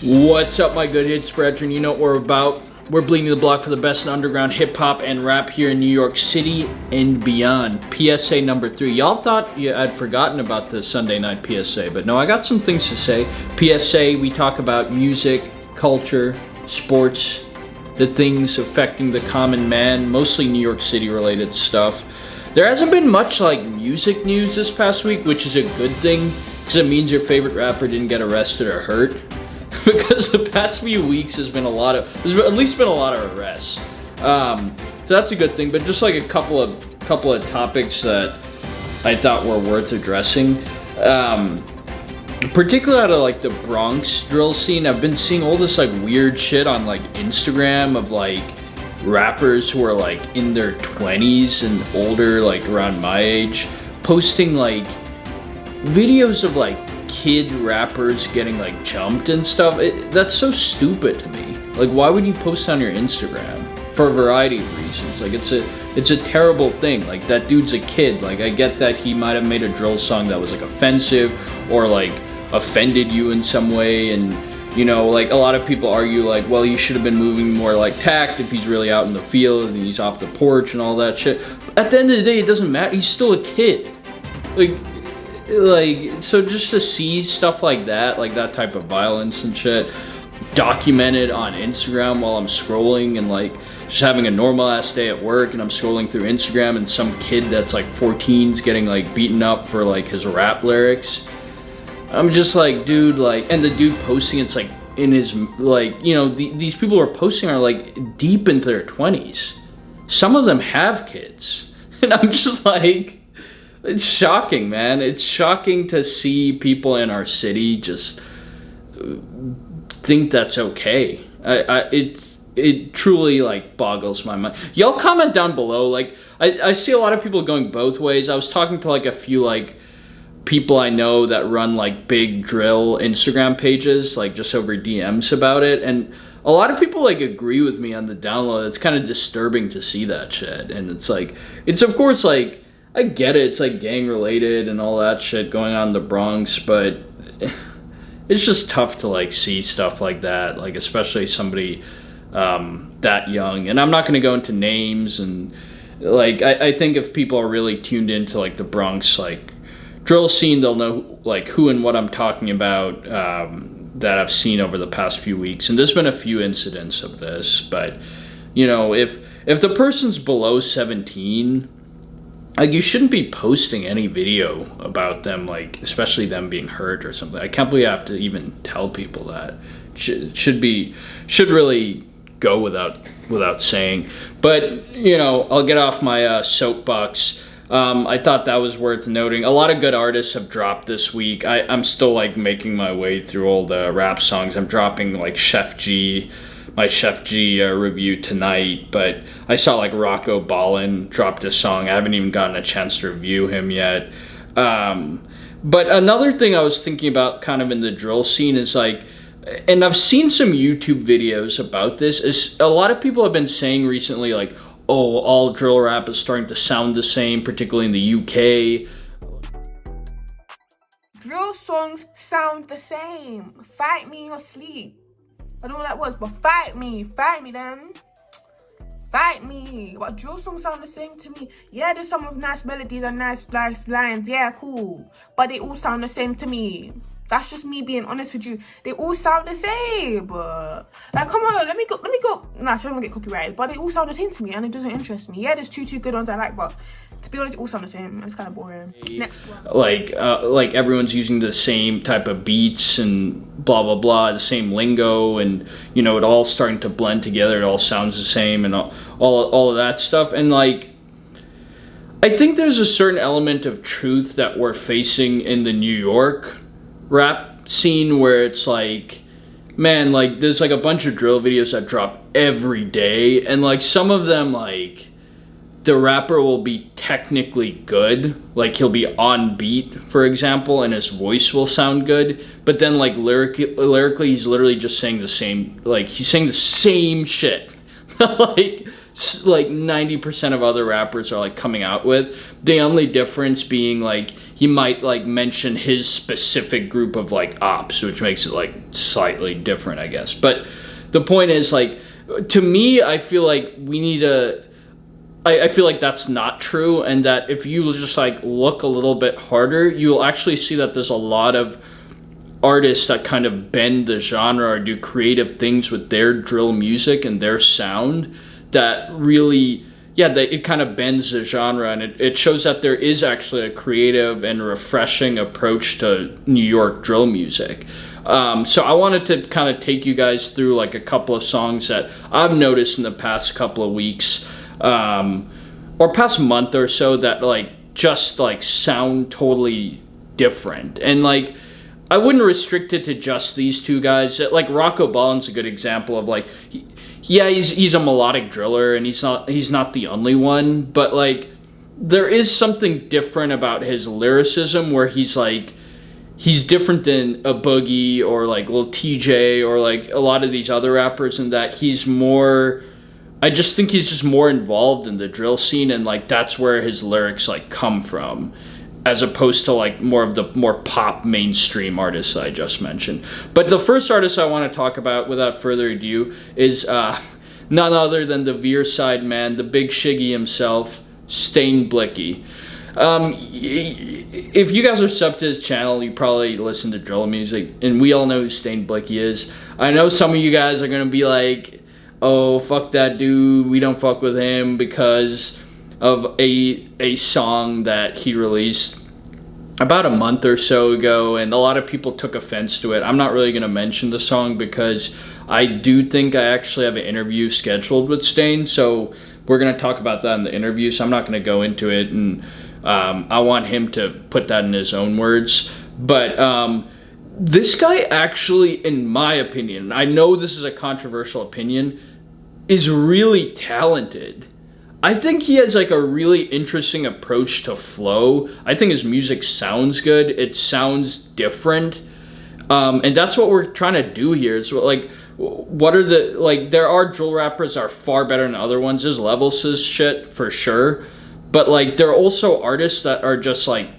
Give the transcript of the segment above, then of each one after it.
What's up, my good hits brethren? You know what we're about. We're bleeding the block for the best in underground hip-hop and rap here in New York City and beyond. PSA number 3. Y'all thought I'd forgotten about the Sunday night PSA, but no, I got some things to say. PSA, we talk about music, culture, sports, the things affecting the common man, mostly New York City related stuff. There hasn't been much like music news this past week, which is a good thing, because it means your favorite rapper didn't get arrested or hurt. Because the past few weeks there's at least been a lot of arrests. So that's a good thing, but just like a couple of topics that I thought were worth addressing. Particularly out of like the Bronx drill scene, I've been seeing all this like weird shit on like Instagram of like rappers who are like in their 20s and older, like around my age, posting like videos of like kid rappers getting like jumped and stuff. That's so stupid to me. Like, why would you post on your Instagram? For a variety of reasons. Like, it's a terrible thing. Like, that dude's a kid. Like, I get that he might have made a drill song that was like offensive or like offended you in some way, and you know, like a lot of people argue like, well, he should have been moving more like tact if he's really out in the field and he's off the porch and all that shit. At the end of the day, it doesn't matter. He's still a kid. Like, so just to see stuff like that type of violence and shit documented on Instagram while I'm scrolling and like just having a normal ass day at work, and I'm scrolling through Instagram and some kid that's like 14's getting like beaten up for like his rap lyrics. I'm just like, dude, like, and the dude posting it's like in his, like, you know, these people who are posting are like deep into their 20s. Some of them have kids. And I'm just like, it's shocking, man. It's shocking to see people in our city just think that's okay. It truly like boggles my mind. Y'all comment down below. Like, I see a lot of people going both ways. I was talking to like a few like people I know that run like big drill Instagram pages, like just over DMs about it, and a lot of people like agree with me on the download. It's kind of disturbing to see that shit, and it's like, it's of course like, I get it, it's like gang related and all that shit going on in the Bronx, but it's just tough to like see stuff like that, like especially somebody that young. And I'm not going to go into names, and like I think if people are really tuned into like the Bronx like drill scene, they'll know like who and what I'm talking about, that I've seen over the past few weeks. And there's been a few incidents of this, but you know, if the person's below 17, like, you shouldn't be posting any video about them, like, especially them being hurt or something. I can't believe I have to even tell people that. Should really go without saying. But, you know, I'll get off my soapbox. I thought that was worth noting. A lot of good artists have dropped this week. I'm still, like, making my way through all the rap songs. I'm dropping, like, my Chef G review tonight, but I saw like Rocco Ballin dropped a song. I haven't even gotten a chance to review him yet. But another thing I was thinking about kind of in the drill scene is like, and I've seen some YouTube videos about this, is a lot of people have been saying recently like, oh, all drill rap is starting to sound the same, particularly in the UK. Drill songs sound the same. Fight me in your sleep. I don't know what that was, but fight me then. Fight me. But drill songs sound the same to me. Yeah, there's some with nice melodies and nice lines. Yeah, cool. But they all sound the same to me. That's just me being honest with you. They all sound the same. Like, come on, let me go. Nah, I shouldn't get copyrighted. But they all sound the same to me, and it doesn't interest me. Yeah, there's two good ones I like, but to be honest, they all sound the same. And it's kind of boring. Next one. Like everyone's using the same type of beats and blah blah blah, the same lingo, and you know, it all starting to blend together. It all sounds the same, and all of that stuff. And like, I think there's a certain element of truth that we're facing in the New York rap scene, where it's like, man, like there's like a bunch of drill videos that drop every day, and like some of them, like the rapper will be technically good, like he'll be on beat, for example, and his voice will sound good, but then like lyrically he's literally just saying the same, like he's saying the same shit. Like, like 90% of other rappers are like coming out with. The only difference being like he might like mention his specific group of like ops, which makes it like slightly different, I guess. But the point is, like, to me, I feel like we need to, I feel like that's not true, and that if you just like look a little bit harder, you'll actually see that there's a lot of artists that kind of bend the genre or do creative things with their drill music and their sound that really, yeah, it kind of bends the genre, and it shows that there is actually a creative and refreshing approach to New York drill music. So I wanted to kind of take you guys through like a couple of songs that I've noticed in the past couple of weeks, or past month or so, that like just like sound totally different. And like, I wouldn't restrict it to just these two guys. Like Rocco Ballin's a good example of like, he's a melodic driller, and he's not the only one, but like there is something different about his lyricism where he's different than a Boogie or like Lil TJ or like a lot of these other rappers, in that he's more, I just think he's just more involved in the drill scene, and like that's where his lyrics like come from, as opposed to like more of the more pop mainstream artists that I just mentioned. But the first artist I want to talk about, without further ado, is none other than the Veerside man, the big Shiggy himself, Blixky. If you guys are subbed to his channel, you probably listen to drill music, and we all know who Blixky is. I know some of you guys are gonna be like, oh, fuck that dude, we don't fuck with him because of a song that he released about a month or so ago, and a lot of people took offense to it. I'm not really going to mention the song because I do think I actually have an interview scheduled with Stain, so we're going to talk about that in the interview, so I'm not going to go into it, and I want him to put that in his own words. But this guy actually, in my opinion, I know this is a controversial opinion, is really talented. I think he has like a really interesting approach to flow. I think his music sounds good. It sounds different. And that's what we're trying to do here. Is like, what are the, like, there are drill rappers that are far better than other ones. There's levels to shit for sure. But like, there are also artists that are just like,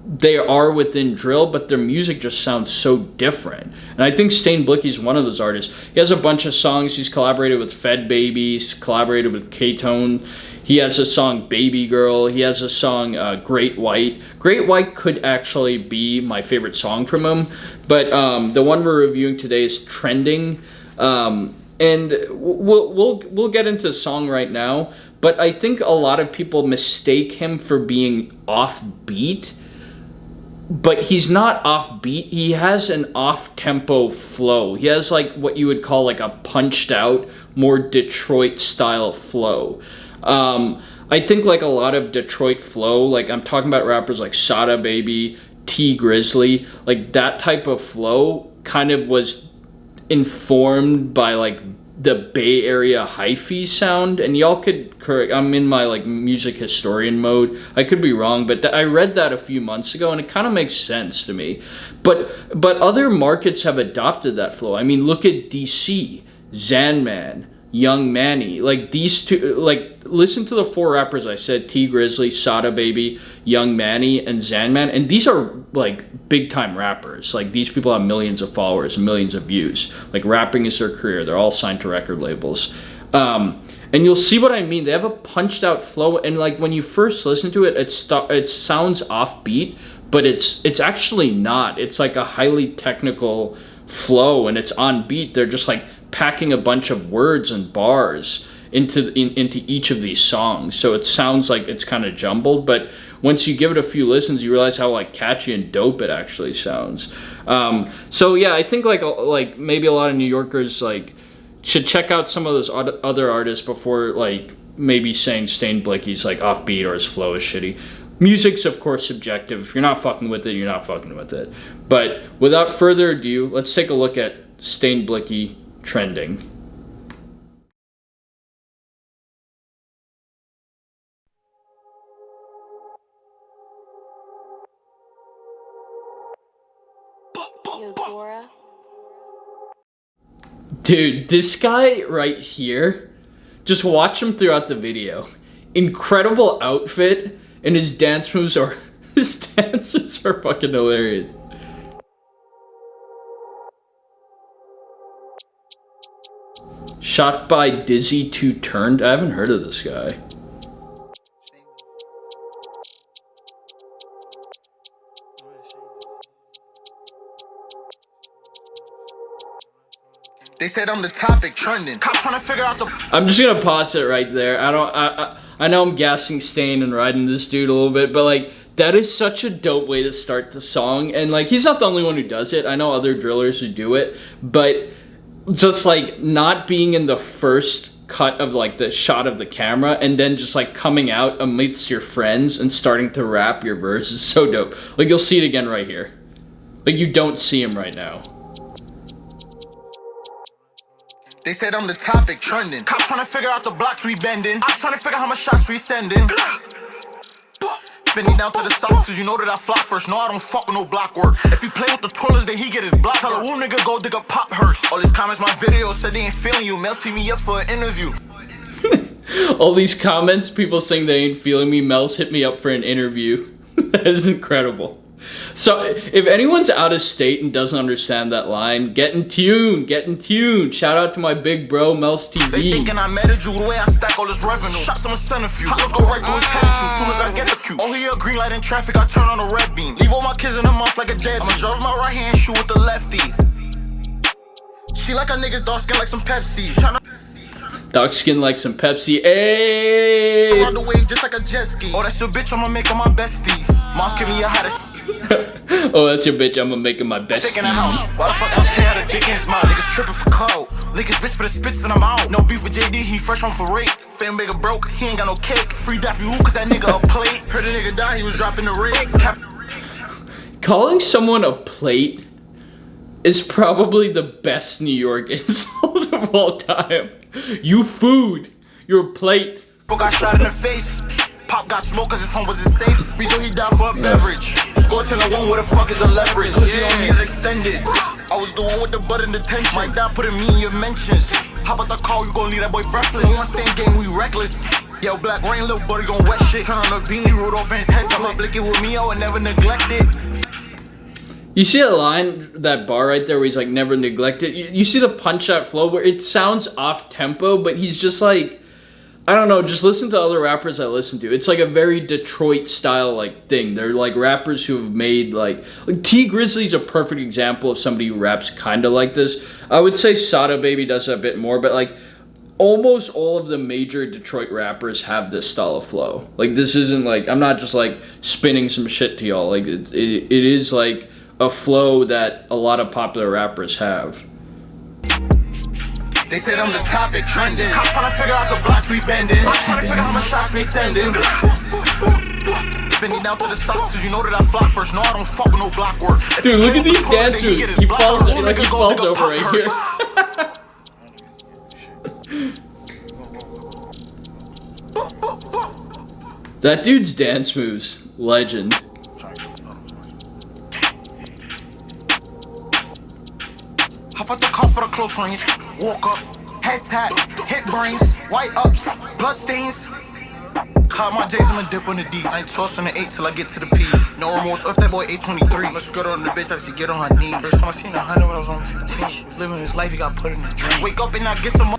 they are within drill, but their music just sounds so different. And I think Blixky is one of those artists. He has a bunch of songs. He's collaborated with Fed Baby. He's collaborated with K-Tone. He has a song Baby Girl. He has a song Great White. Great White could actually be my favorite song from him. But the one we're reviewing today is Trending. And we'll get into the song right now. But I think a lot of people mistake him for being offbeat. But he's not offbeat. He has an off-tempo flow. He has like what you would call like a punched out, more Detroit style flow. I think like a lot of Detroit flow, like I'm talking about rappers like Sada Baby, T Grizzly, like that type of flow kind of was informed by like the Bay Area hyphy sound. And y'all could correct, I'm in my like music historian mode, I could be wrong, but I read that a few months ago and it kind of makes sense to me. But other markets have adopted that flow. I mean, look at DC, Zanman, Young Manny, like these two, like listen to the four rappers I said, T Grizzly, Sada Baby, Young Manny, and Zanman, and these are like big time rappers. Like these people have millions of followers and millions of views. Like rapping is their career. They're all signed to record labels. And you'll see what I mean. They have a punched out flow, and like when you first listen to it, it sounds offbeat, but it's actually not. It's like a highly technical flow, and it's on beat. They're just like packing a bunch of words and bars into each of these songs, so it sounds like it's kind of jumbled, but once you give it a few listens, you realize how like catchy and dope it actually sounds. So yeah, I think like maybe a lot of New Yorkers like should check out some of those other artists before like maybe saying Blixky's like offbeat or his flow is shitty. Music's of course subjective. If you're not fucking with it, you're not fucking with it. But without further ado, let's take a look at Blixky, Trending. Dude, this guy right here, Just watch him throughout the video. Incredible outfit, and his dance moves are his dances are fucking hilarious. Shot by Dizzy 2 Turned. I haven't heard of this guy. They said I'm the topic trending. Cops trying to figure out the. I'm just gonna pause it right there. I know I'm gassing Stain and riding this dude a little bit, but like that is such a dope way to start the song. And like he's not the only one who does it. I know other drillers who do it, but just like not being in the first cut of like the shot of the camera and then just like coming out amidst your friends and starting to rap your verse is so dope. Like you'll see it again right here. Like you don't see him right now. They said I'm the topic trending. Cops trying to figure out the blocks we bending. I'm trying to figure how much shots we sending. Finny down to the south, cause you know that I fly first. No, I don't fuck with no block work. If he play with the toilets, then he get his block. Tell a woo nigga go dig a pop hearse. All these comments, my videos said they ain't feeling you. Mel see me up for an interview. All these comments, people saying they ain't feeling me. Mel's hit me up for an interview. That is incredible. So if anyone's out of state and doesn't understand that line, get in tune, get in tune. Shout out to my big bro, Mel's TV. They thinking I mad at you the way I stack all this revenue. Shots on a centrifuge. Let's go right through his head as soon as I get the cue. Oh, he a green light in traffic, I turn on a red beam. Leave all my kids in the mouth like a dead. I'ma drive my right hand, shoot with the lefty. She like a nigga dark skin like some Pepsi. Tryna dark skin like some Pepsi. Ayy. I'm on the wave just like a jet ski. Oh, that's your bitch, I'ma make her my bestie. Mom's give me a hottest. Oh, that's your bitch, I'ma make her my bestie. Stick in the house. Why the fuck else tear out a dick in his mouth? Niggas tripping for clout. Niggas bitch for the spits and I'm out. No beef with JD, he fresh on for rape. Fam bigger broke, he ain't got no cake. Free Daffy Woo, cause that nigga a plate. Heard a nigga die, he was dropping the rig. Calling someone a plate is probably the best New York insult of all time. You food, you're a plate. Got shot in the face. Pop got smoke cause his home wasn't safe. Reason he died for a beverage. Score 10-1, where the fuck is the leverage? Cause he don't need it extended. I was the one with the butt in the tension. My dad putting me in your mentions. How about the call, you gon' leave that boy breathless. We want stay in game, we reckless. Yo, Black Rain, little buddy gon' wet shit. Turn on the beanie, rolled off in his head. I'm Blixky with me, I would never neglect it. You see a line, that bar right there where he's like, never neglect it. You see the punch out flow where it sounds off tempo, but he's just like, I don't know, just listen to other rappers I listen to. It's like a very Detroit style like thing. They're like rappers who have made like T Grizzly's a perfect example of somebody who raps kind of like this. I would say Sada Baby does a bit more, but like almost all of the major Detroit rappers have this style of flow. Like this isn't like, I'm not just like spinning some shit to y'all. Like it is like a flow that a lot of popular rappers have. They said I'm the topic trending. I'm trying to figure out the blocks we bending. I'm trying to figure how much shots we sending. Finny down to the south, cause you know that I fly first. No, I don't fuck with no block work. Dude, look at these dancers. He falls, like he falls over right here. That dude's dance moves, legend. Hop out the car for the close range. Walk up, head tap, hit brains, white ups, blood stains. Caught my J's on the dip on the D. I ain't tossing the 8 till I get to the P's. No remorse, if that boy 823. Let's go on the bitch, I should get on her knees. First time I seen 100 when I was on 15. Living his life, he got put in a dream. Wake up and I get some.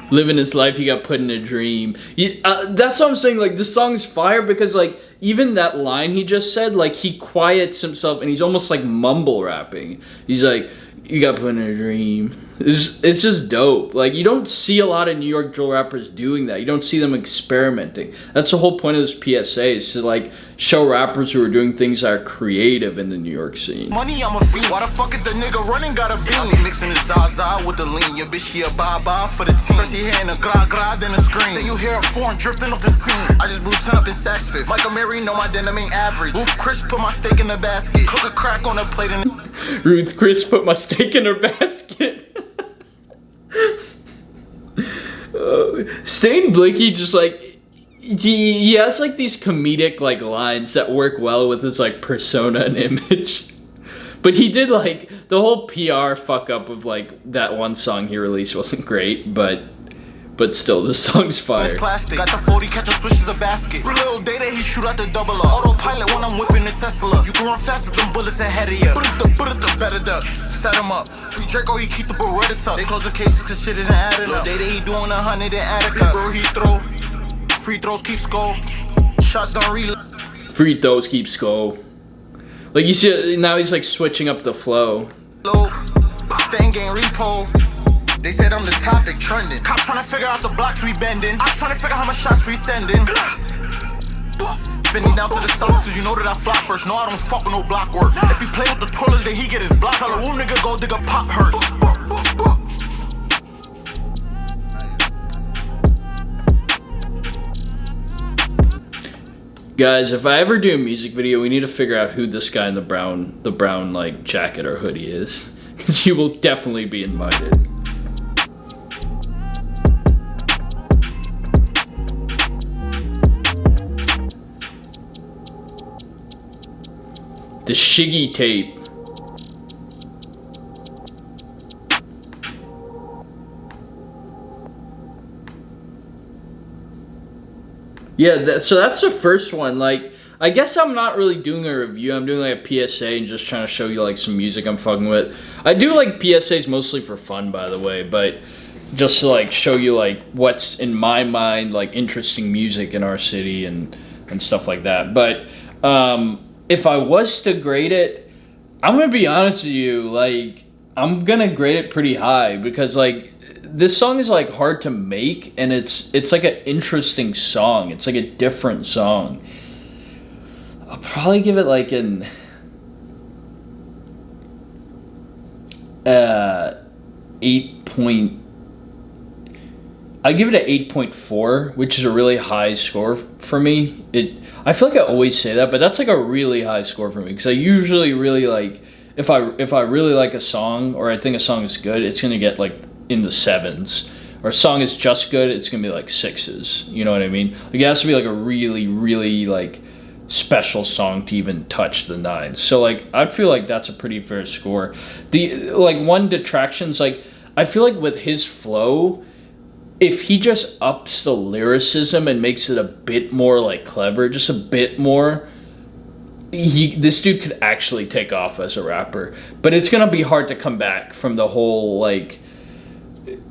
Living his life, he got put in a dream. That's what I'm saying, like, this song's fire because, like, even that line he just said, like, he quiets himself and he's almost, like, mumble rapping. He's like, you got put in a dream. It's just dope. Like, you don't see a lot of New York drill rappers doing that. You don't see them experimenting. That's the whole point of this PSA, is to, like, show rappers who are doing things that are creative in the New York scene. Money, I'm a fiend. Why the fuck is the nigga running? Got a beam. Mixing the Zaza with the lean. Your bitch, she a bye-bye for the team. First he hearing a gra-gra, then a scream. Then you hear a foreign drifting off the scene. I just blew 10 up in Saks Fifth. Michael Mary, know my denim ain't average. Ruth Chris put my steak in the basket. Cook a crack on the plate and Ruth Chris put my steak in her basket. Stain Blixky just like he has like these comedic like lines that work well with his like persona and image. But he did like the whole PR fuck up of like that one song he released wasn't great, but but still, this song's fire. It's plastic. Got the 40, catch a switch as a basket. For little data, he shoot out the double up. Autopilot when I'm whipping the Tesla. You can run fast with them bullets ahead of you. Put it the better duck. Set him up. Tweet Draco, he keep the Beretta tuck. They close the cases cause shit isn't adding up. Data, he doing 100 in Attica. Bro, he throw. Free throws keep score. Shots don't reload. Free throws keep score. Like, you see, now he's like switching up the flow. Stain game repo. They said I'm the topic trending. Cops trying to figure out the blocks we bending. I'm trying to figure how much shots we sending. Finny down to the summits cause you know that I fly first. No, I don't fuck with no block work. If he play with the twirlers, then he get his block. Tell a woo nigga go dig a pop hearse. Guys, if I ever do a music video, we need to figure out who this guy in the brown like jacket or hoodie is, because he will definitely be invited. The Shiggy tape. Yeah, so that's the first one. Like, I guess I'm not really doing a review. I'm doing like a PSA and just trying to show you like some music I'm fucking with. I do like PSAs mostly for fun, by the way, but just to like show you like what's in my mind like interesting music in our city and stuff like that. But if I was to grade it, I'm gonna be honest with you, like I'm gonna grade it pretty high because like this song is like hard to make and it's like an interesting song. It's like a different song. I'll probably give it like an 8. I give it an 8.4, which is a really high score for me. I feel like I always say that, but that's like a really high score for me because I usually really like if I really like a song or I think a song is good, it's gonna get like in the 7s. Or a song is just good, it's gonna be like 6s. You know what I mean? Like it has to be like a really, really like special song to even touch the 9s. So like I feel like that's a pretty fair score. The like one detraction's like I feel like with his flow, if he just ups the lyricism and makes it a bit more like clever, just a bit more, this dude could actually take off as a rapper. But it's gonna be hard to come back from the whole like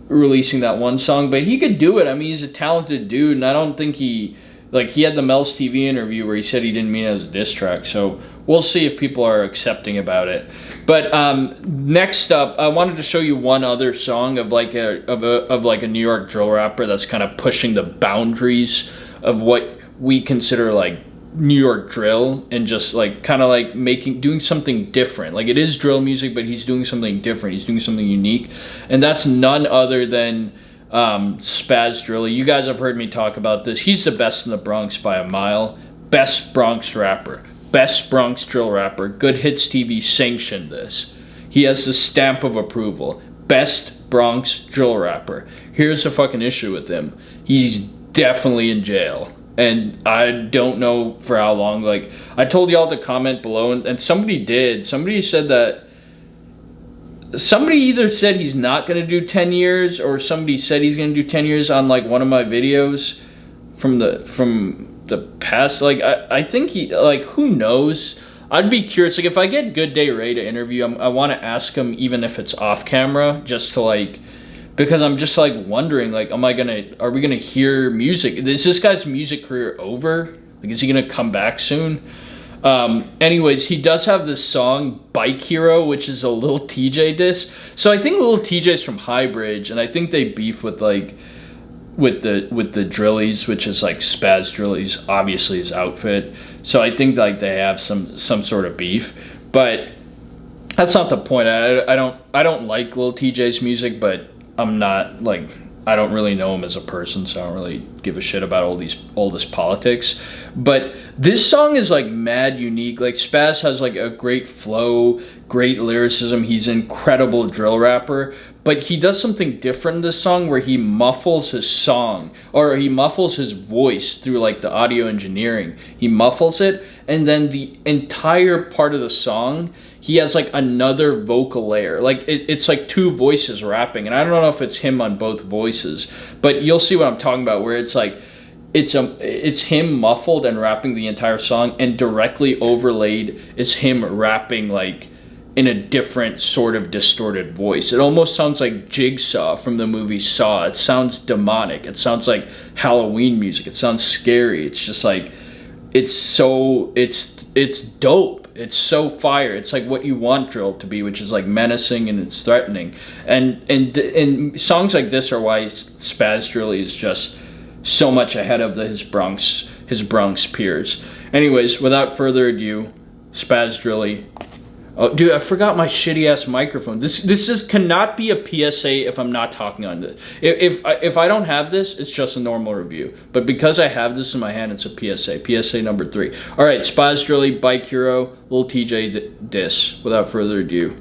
releasing that one song. But he could do it. I mean, he's a talented dude, and I don't think he had the Mel's TV interview where he said he didn't mean it as a diss track. So we'll see if people are accepting about it. But next up, I wanted to show you one other song of like a New York drill rapper that's kind of pushing the boundaries of what we consider like New York drill and just like kind of like doing something different. Like it is drill music, but he's doing something different. He's doing something unique, and that's none other than Spazz Drilly. You guys have heard me talk about this. He's the best in the Bronx by a mile. Best Bronx rapper. Best Bronx drill rapper. GoodhitsTV sanctioned this. He has the stamp of approval. Best Bronx drill rapper. Here's the fucking issue with him. He's definitely in jail. And I don't know for how long. Like, I told y'all to comment below, and somebody did. Somebody said that somebody either said he's not going to do 10 years or somebody said he's going to do 10 years on like one of my videos from the past. Like I think he, like, who knows. I'd be curious, like if I get Good Day Ray to interview, I want to ask him even if it's off camera, just to like, because I'm just like wondering, like, are we gonna hear music? Is this guy's music career over? Like, is he gonna come back soon? Anyways, he does have this song Bike Hero, which is a Lil TJ diss. So I think Lil TJ's from Highbridge, and I think they beef with like with the Drillies, which is like Spazz Drilly's obviously his outfit. So I think like they have some sort of beef, but that's not the point. I don't like Lil TJ's music, but I'm not like, I don't really know him as a person, so I don't really give a shit about all this politics. But this song is like mad unique. Like Spazz has like a great flow, great lyricism. He's an incredible drill rapper, but he does something different in this song where he muffles his song, or he muffles his voice through like the audio engineering. He muffles it, and then the entire part of the song, he has like another vocal layer. Like it's like two voices rapping, and I don't know if it's him on both voices, but you'll see what I'm talking about, where it's like it's him muffled and rapping the entire song, and directly overlaid is him rapping like in a different sort of distorted voice. It almost sounds like Jigsaw from the movie Saw. It sounds demonic. It sounds like Halloween music. It sounds scary. It's just like, it's dope. It's so fire. It's like what you want drill to be, which is like menacing and it's threatening. And songs like this are why Spazz Drilly is just so much ahead of his Bronx peers. Anyways, without further ado, Spazz Drilly. Oh, dude, I forgot my shitty ass microphone. This cannot be a PSA if I'm not talking on this. If I don't have this, it's just a normal review. But because I have this in my hand, it's a PSA. PSA number 3. All right, Spazz Drilly, Bike Hero, Lil TJ diss. Without further ado.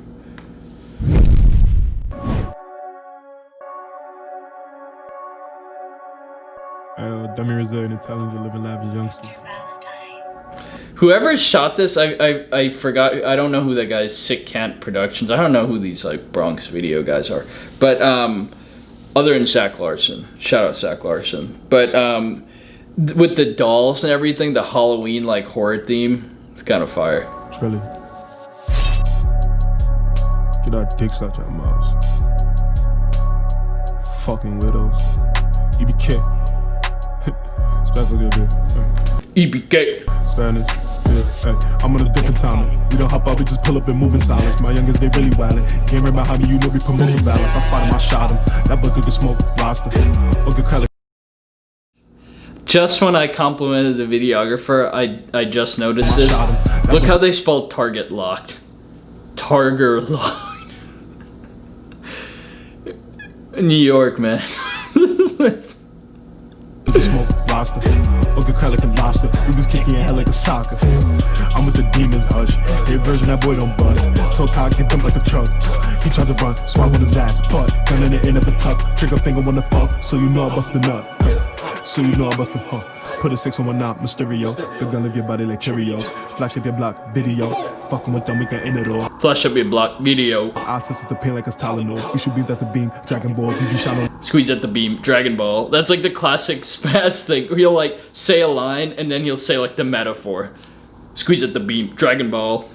Dummy resilient and talented, living life as youngsters. Whoever shot this, I forgot. I don't know who that guy is. Sick Cant Productions. I don't know who these like Bronx video guys are. But other than Zach Larson, shout out Zach Larson. But with the dolls and everything, the Halloween like horror theme, it's kind of fire. Trilly, get our dicks out your mouths. Fucking widows. EBK. Spazz a good bit. EBK. Spanish. Yeah, hey, I'm on a different timing. We don't hop up, we just pull up and move in silence. My youngest, they really wildin'. Game right behind me, you know we promoting balance. I spot him, I shot him. That book could smoke, roster. Just when I complimented the videographer, I just noticed this. Look how they spelled target locked. Target locked. New York, man. Smoke, roster. Ogre crack like a lobster. We was kicking your head like a soccer. I'm with the demons, hush. Hey, version, that boy don't bust. Toe cock, get dumped like a truck. He tried to run, swab on his ass, but gun in the end of a tuck. Trigger finger on the fuck, so you know I bust a nut. So you know I bust a huh. Put a 6 on one out, Mysterio. The gun leave your body like Cheerios. Flash up your block, video. Fucking with them, we can end it all. Flash up your block, video. I assist with the pain like it's Tylenol. We shoot beams at the beam, Dragon Ball, BB shot on. Squeeze at the beam, Dragon Ball. That's like the classic Spazz thing. Where he'll like say a line and then he'll say like the metaphor. Squeeze at the beam, Dragon Ball.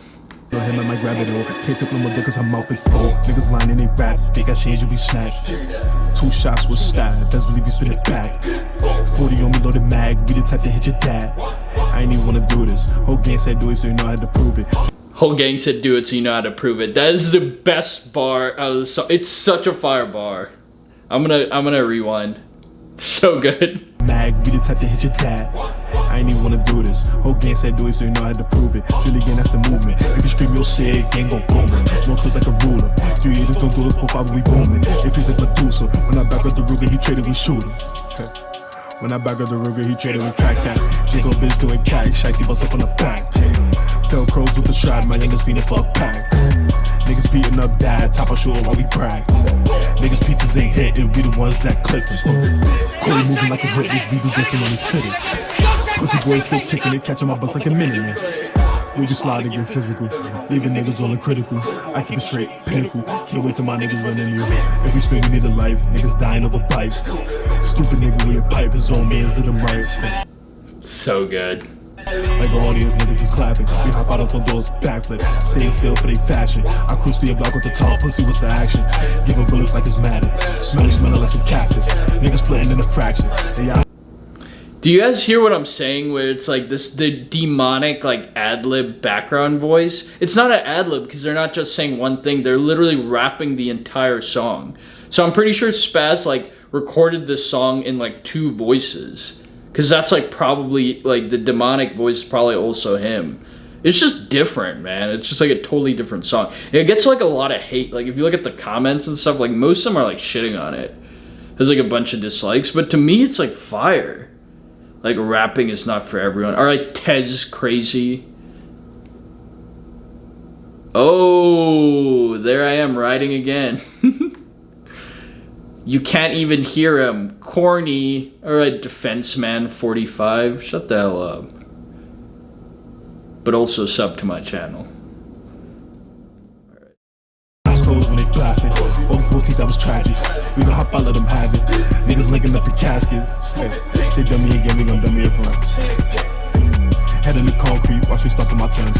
Him, I might grab it all. Can't take no more cause her mouth is full. Niggas lying in they rats. Fake ass change, you be snatched. 2 shots was stabbed. Best believe you spin it back. 40 on me loaded mag. We the type to hit your dad. I ain't even wanna do this. Whole gang said do it so you know how to prove it. Whole gang said do it so you know how to prove it. That is the best bar out of the song. It's such a fire bar. I'm gonna rewind. So good. Mag, we the type to hit your dad. I ain't even wanna do this. Whole gang said do it so you know how to prove it. Really again, that's the movement. If you scream, you'll say it, gang gon' boom it. Don't click like a ruler. 3 years don't do this, 4-5 we booming. If he's like Medusa, when I back up the Ruger, he traded, we shoot him. When I back up the Ruger, he traded, we crack that. Jingle bitch doing cack, shaggy bust up on the pack. Tell crows with the shot, my youngest feeding for a pack. Niggas beating up dad, top of shooting while we brag. Niggas pizzas ain't hitting, we the ones that click them. Corey moving like a witness, we was dancing on his fitting. Pussy boy still kicking it, catching my bus like a minute man. We just slide and get physical, leaving niggas all in critical. I keep it straight, pinnacle, can't wait till my niggas run in you. If we scream, we need a life, niggas dying over pipes. Stupid nigga with a pipe, his own man's did him right. So good. Like all these niggas is clapping. We hop out of front doors, backflip. Staying still for they fashion. I cruise to your block with the tall pussy, what's the action? Giving bullets like it's Madden. Smelling like some cactus. Niggas splitting into fractions. Do you guys hear what I'm saying? Where it's like the demonic like ad-lib background voice. It's not an ad-lib because they're not just saying one thing. They're literally rapping the entire song. So I'm pretty sure Spazz like recorded this song in like 2 voices. Because that's like probably like the demonic voice is probably also him. It's just different, man. It's just like a totally different song. It gets like a lot of hate. Like if you look at the comments and stuff, like most of them are like shitting on it. Has like a bunch of dislikes, but to me it's like fire. Like rapping is not for everyone. Alright, Tez Crazy. Oh, there I am writing again. You can't even hear him. Corny. Alright, Defense Man 45. Shut the hell up. But also sub to my channel. Clothes when they blasting. All the 14s, that was tragic. We gon' hop out, let them have it. Niggas linking up the caskets. Hey, say dummy again, we gon' dummy it front. Head in the concrete, watch me stuck in my terms.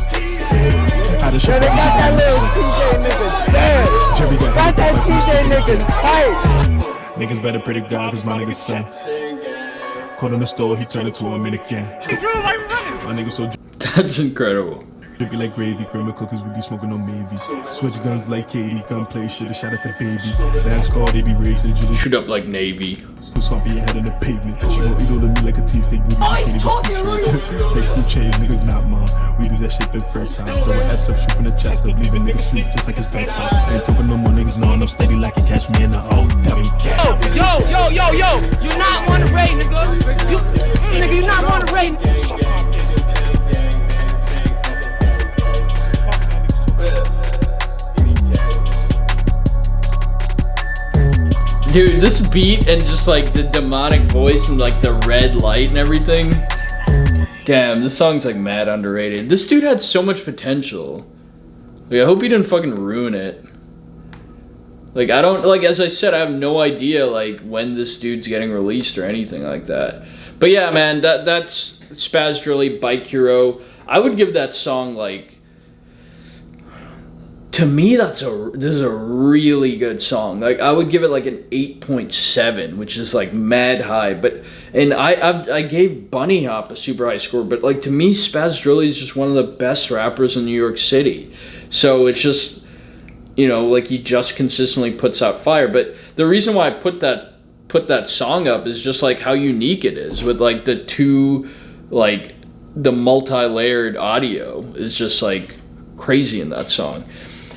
How the shit got that little TJ nigga bad. Jerry got that TJ nigga tight. Niggas better pray to God, cause my nigga's son. Caught in the store, he turned into a Dominican. My nigga so That's incredible. drippy like gravy, grandma cookies, we be smoking on Mavies. Switch guns like Katie, gunplay, shit, shot at the baby. Last call, they be racing, Julie. Shoot up like Navy. Put something your head in the pavement. She gon' eat all of me like a teaspoon. Take two chains, niggas not mine. We do that shit the first time. Throw an S up, shoot from the chest up, leaving niggas sleep just like it's bedtime. I ain't talking no more niggas knowing I'm steady like a catch me in the O. Yo, you not want to raid, nigga. You not want to raid. Dude, this beat and just like the demonic voice and like the red light and everything. Damn, this song's like mad underrated. This dude had so much potential. Like, I hope he didn't fucking ruin it. Like, I don't, like, as I said, I have no idea like when this dude's getting released or anything like that. But yeah, man, that's Spazz Drilly, Bike Hero. I would give that song like, to me, this is a really good song. Like, I would give it like an 8.7, which is like mad high. And I gave Bunny Hop a super high score. But like, to me, Spazz Drilly is just one of the best rappers in New York City. So it's just, you know, like, he just consistently puts out fire. But the reason why I put that song up is just like how unique it is with like the two, like the multi-layered audio is just like crazy in that song.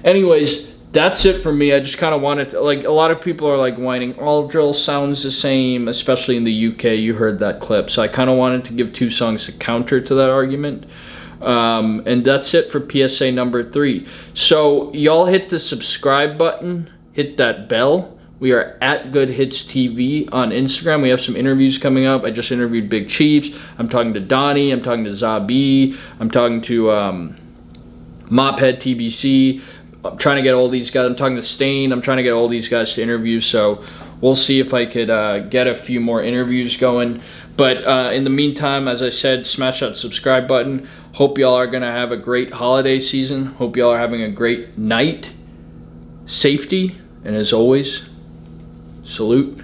Anyways, that's it for me. I just kind of wanted to, like, a lot of people are like whining, all drill sounds the same, especially in the UK. You heard that clip. So I kind of wanted to give two songs to counter to that argument. And that's it for PSA number 3. So y'all hit the subscribe button, hit that bell. We are at GoodhitsTV on Instagram. We have some interviews coming up. I just interviewed Big Chiefs. I'm talking to Donnie. I'm talking to Zabi. I'm talking to Mophead TBC. I'm trying to get all these guys. I'm talking to Stain. I'm trying to get all these guys to interview. So we'll see if I could get a few more interviews going. But in the meantime, as I said, smash that subscribe button. Hope y'all are going to have a great holiday season. Hope y'all are having a great night. Safety. And as always, salute.